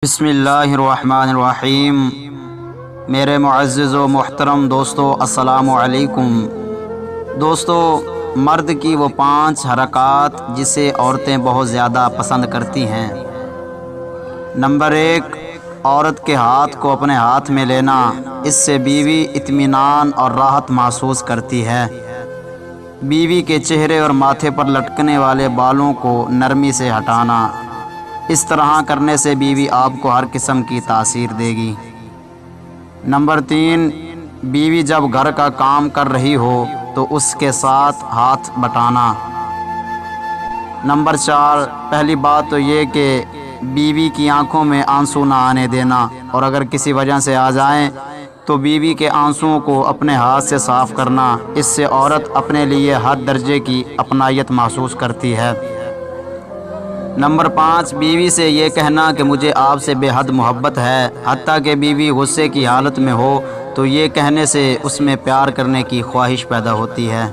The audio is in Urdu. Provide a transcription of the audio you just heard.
بسم اللہ الرحمن الرحیم۔ میرے معزز و محترم دوستو، السلام علیکم۔ دوستو، مرد کی وہ 5 حرکات جسے عورتیں بہت زیادہ پسند کرتی ہیں۔ نمبر 1، عورت کے ہاتھ کو اپنے ہاتھ میں لینا۔ اس سے بیوی اطمینان اور راحت محسوس کرتی ہے۔ بیوی کے چہرے اور ماتھے پر لٹکنے والے بالوں کو نرمی سے ہٹانا۔ اس طرح کرنے سے بیوی آپ کو ہر قسم کی تاثیر دے گی۔ نمبر 3، بیوی جب گھر کا کام کر رہی ہو تو اس کے ساتھ ہاتھ بٹانا۔ نمبر 4، پہلی بات تو یہ کہ بیوی کی آنکھوں میں آنسو نہ آنے دینا، اور اگر کسی وجہ سے آ جائیں تو بیوی کے آنسوؤں کو اپنے ہاتھ سے صاف کرنا۔ اس سے عورت اپنے لیے ہر درجے کی اپنائیت محسوس کرتی ہے۔ نمبر 5، بیوی سے یہ کہنا کہ مجھے آپ سے بے حد محبت ہے۔ حتیٰ کہ بیوی غصے کی حالت میں ہو تو یہ کہنے سے اس میں پیار کرنے کی خواہش پیدا ہوتی ہے۔